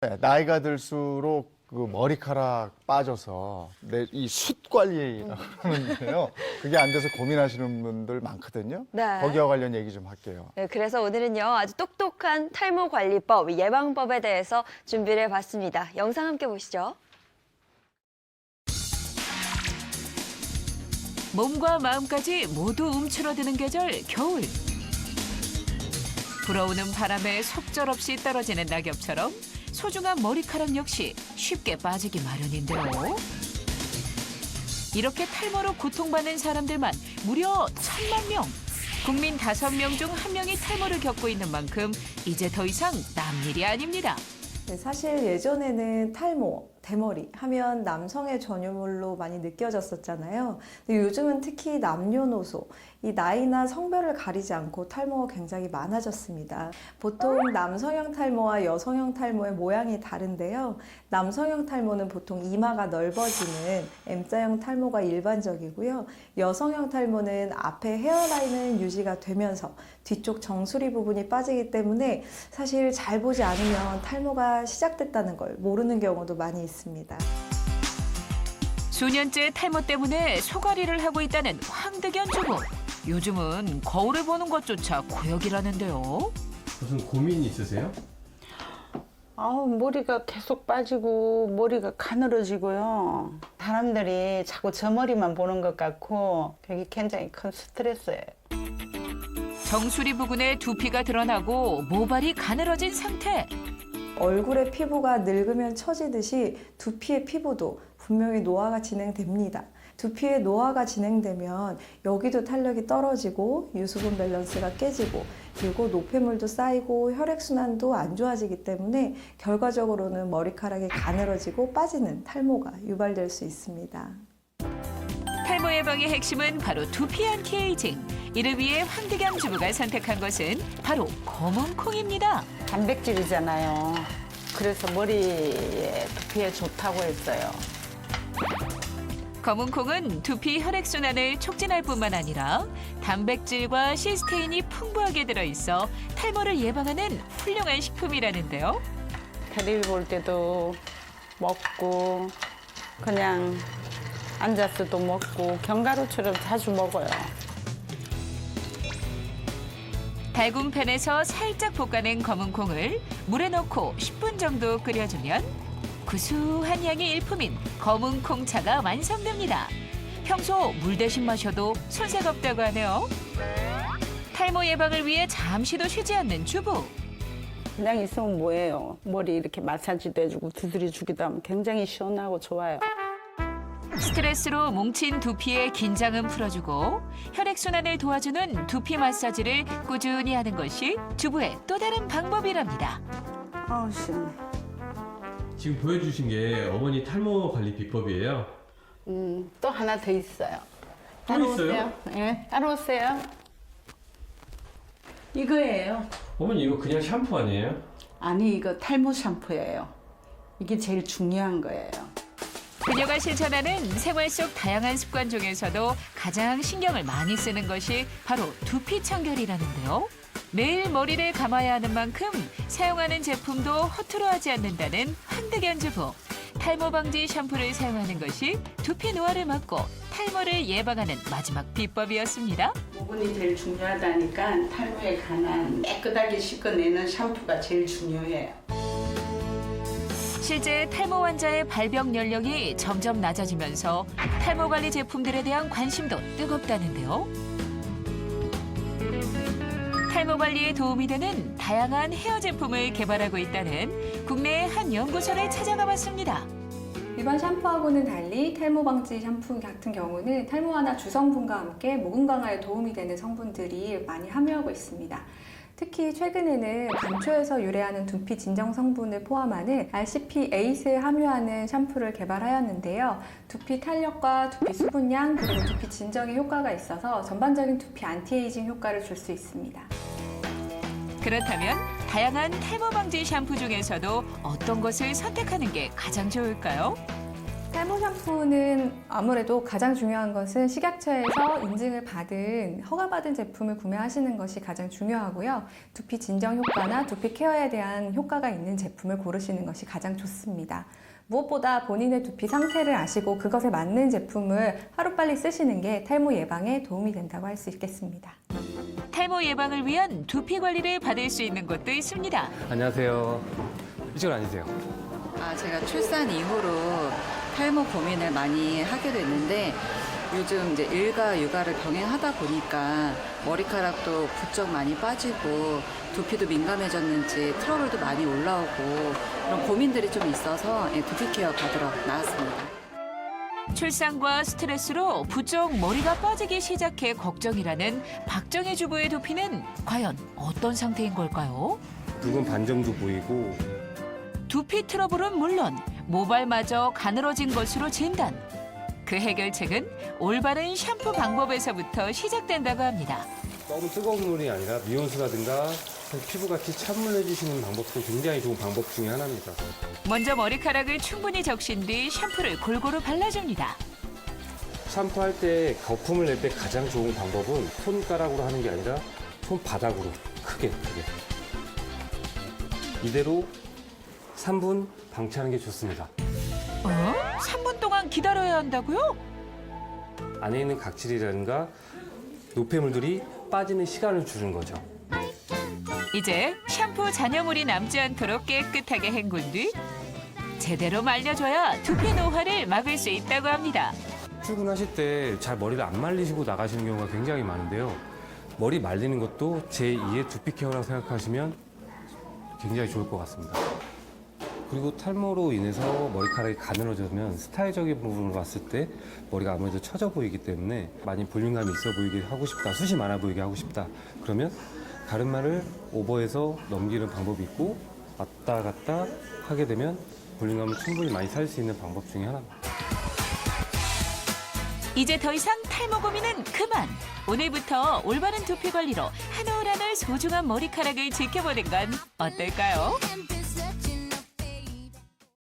네, 나이가 들수록 그 머리카락 빠져서 이 숱 관리라고 하는데요. 그게 안 돼서 고민하시는 분들 많거든요. 네. 거기와 관련 얘기 좀 할게요. 네, 그래서 오늘은요, 아주 똑똑한 탈모 관리법, 예방법에 대해서 준비를 해봤습니다. 영상 함께 보시죠. 몸과 마음까지 모두 움츠러드는 계절 겨울. 불어오는 바람에 속절없이 떨어지는 낙엽처럼 소중한 머리카락 역시 쉽게 빠지기 마련인데요. 이렇게 탈모로 고통받는 사람들만 무려 1,000만 명. 국민 5명 중 1명이 탈모를 겪고 있는 만큼 이제 더 이상 남일이 아닙니다. 네, 사실 예전에는 탈모, 대머리 하면 남성의 전유물로 많이 느껴졌었잖아요. 근데 요즘은 특히 남녀노소, 이 나이나 성별을 가리지 않고 탈모가 굉장히 많아졌습니다. 보통 남성형 탈모와 여성형 탈모의 모양이 다른데요. 남성형 탈모는 보통 이마가 넓어지는 M자형 탈모가 일반적이고요. 여성형 탈모는 앞에 헤어라인은 유지가 되면서 뒤쪽 정수리 부분이 빠지기 때문에 사실 잘 보지 않으면 탈모가 시작됐다는 걸 모르는 경우도 많이 있습니다. 수년째 탈모 때문에 소가리를 하고 있다는 황득연 주부. 요즘은 거울을 보는 것조차 고역이라는데요. 무슨 고민이 있으세요? 아우, 머리가 계속 빠지고 머리가 가늘어지고요. 사람들이 자꾸 저 머리만 보는 것 같고 그게 굉장히 큰 스트레스예요. 정수리 부근에 두피가 드러나고 모발이 가늘어진 상태. 얼굴의 피부가 늙으면 처지듯이 두피의 피부도 분명히 노화가 진행됩니다. 두피의 노화가 진행되면 여기도 탄력이 떨어지고 유수분 밸런스가 깨지고 그리고 노폐물도 쌓이고 혈액순환도 안 좋아지기 때문에 결과적으로는 머리카락이 가늘어지고 빠지는 탈모가 유발될 수 있습니다. 탈모 예방의 핵심은 바로 두피 안티에이징. 이를 위해 황득연 주부가 선택한 것은 바로 검은 콩입니다. 단백질이잖아요. 그래서 머리에 두피에 좋다고 했어요. 검은 콩은 두피 혈액순환을 촉진할 뿐만 아니라 단백질과 시스테인이 풍부하게 들어있어 탈모를 예방하는 훌륭한 식품이라는데요. 텔레비 볼 때도 먹고 그냥 앉아서도 먹고 견과류처럼 자주 먹어요. 달군 팬에서 살짝 볶아낸 검은 콩을 물에 넣고 10분 정도 끓여주면 구수한 향이 일품인 검은 콩차가 완성됩니다. 평소 물 대신 마셔도 손색 없다고 하네요. 탈모 예방을 위해 잠시도 쉬지 않는 주부. 그냥 있으면 뭐예요? 머리 이렇게 마사지도 해주고 두드려 주기도 하면 굉장히 시원하고 좋아요. 스트레스로 뭉친 두피의 긴장은 풀어주고 혈액순환을 도와주는 두피 마사지를 꾸준히 하는 것이 주부의 또 다른 방법이랍니다. 아우, 시원해. 지금 보여주신 게 어머니 탈모 관리 비법이에요. 또 하나 더 있어요. 또 있어요? 네, 따라오세요. 이거예요. 어머니 이거 그냥 샴푸 아니에요? 아니, 이거 탈모 샴푸예요. 이게 제일 중요한 거예요. 그녀가 실천하는 생활 속 다양한 습관 중에서도 가장 신경을 많이 쓰는 것이 바로 두피 청결이라는데요. 매일 머리를 감아야 하는 만큼 사용하는 제품도 허투루 하지 않는다는 황득연 주부. 탈모 방지 샴푸를 사용하는 것이 두피 노화를 막고 탈모를 예방하는 마지막 비법이었습니다. 부분이 제일 중요하다니까 탈모에 관한 깨끗하게 씻어내는 샴푸가 제일 중요해요. 실제 탈모 환자의 발병 연령이 점점 낮아지면서 탈모 관리 제품들에 대한 관심도 뜨겁다는데요. 탈모 관리에 도움이 되는 다양한 헤어 제품을 개발하고 있다는 국내의 한 연구소를 찾아가 봤습니다. 일반 샴푸하고는 달리 탈모 방지 샴푸 같은 경우는 탈모화나 주성분과 함께 모공 강화에 도움이 되는 성분들이 많이 함유하고 있습니다. 특히 최근에는 감초에서 유래하는 두피 진정 성분을 포함하는 RCP8을 함유하는 샴푸를 개발하였는데요. 두피 탄력과 두피 수분량 그리고 두피 진정에 효과가 있어서 전반적인 두피 안티에이징 효과를 줄 수 있습니다. 그렇다면 다양한 탈모 방지 샴푸 중에서도 어떤 것을 선택하는 게 가장 좋을까요? 탈모 샴푸는 아무래도 가장 중요한 것은 식약처에서 인증을 받은 허가받은 제품을 구매하시는 것이 가장 중요하고요. 두피 진정 효과나 두피 케어에 대한 효과가 있는 제품을 고르시는 것이 가장 좋습니다. 무엇보다 본인의 두피 상태를 아시고 그것에 맞는 제품을 하루빨리 쓰시는 게 탈모 예방에 도움이 된다고 할 수 있겠습니다. 탈모 예방을 위한 두피 관리를 받을 수 있는 곳도 있습니다. 안녕하세요. 이쪽으로 앉으세요. 제가 출산 이후로 탈모 고민을 많이 하게 됐는데 요즘 이제 일과 육아를 병행하다 보니까 머리카락도 부쩍 많이 빠지고 두피도 민감해졌는지 트러블도 많이 올라오고 그런 고민들이 좀 있어서 두피 케어 받으러 나왔습니다. 출산과 스트레스로 부쩍 머리가 빠지기 시작해 걱정이라는 박정희 주부의 두피는 과연 어떤 상태인 걸까요? 붉은 반점도 보이고 두피 트러블은 물론 모발마저 가늘어진 것으로 진단. 그 해결책은 올바른 샴푸 방법에서부터 시작된다고 합니다. 너무 뜨거운 물이 아니라 미온수라든가 피부같이 찬물해주시는 방법도 굉장히 좋은 방법 중에 하나입니다. 먼저 머리카락을 충분히 적신 뒤 샴푸를 골고루 발라줍니다. 샴푸할 때 거품을 낼 때 가장 좋은 방법은 손가락으로 하는 게 아니라 손바닥으로 크게 이대로 3분 방치하는 게 좋습니다. 3분 동안 기다려야 한다고요? 안에 있는 각질이라든가 노폐물들이 빠지는 시간을 주는 거죠. 이제 샴푸 잔여물이 남지 않도록 깨끗하게 헹군 뒤 제대로 말려줘야 두피 노화를 막을 수 있다고 합니다. 출근하실 때 잘 머리를 안 말리시고 나가시는 경우가 굉장히 많은데요. 머리 말리는 것도 제2의 두피 케어라고 생각하시면 굉장히 좋을 것 같습니다. 그리고 탈모로 인해서 머리카락이 가늘어지면 스타일적인 부분으로 봤을 때 머리가 아무래도 처져 보이기 때문에 많이 볼륨감이 있어 보이게 하고 싶다, 숱이 많아 보이게 하고 싶다. 그러면 가르마를 오버해서 넘기는 방법이 있고 왔다 갔다 하게 되면 볼륨감을 충분히 많이 살릴 수 있는 방법 중에 하나입니다. 이제 더 이상 탈모 고민은 그만. 오늘부터 올바른 두피 관리로 한 올 한 올 소중한 머리카락을 지켜보는 건 어떨까요?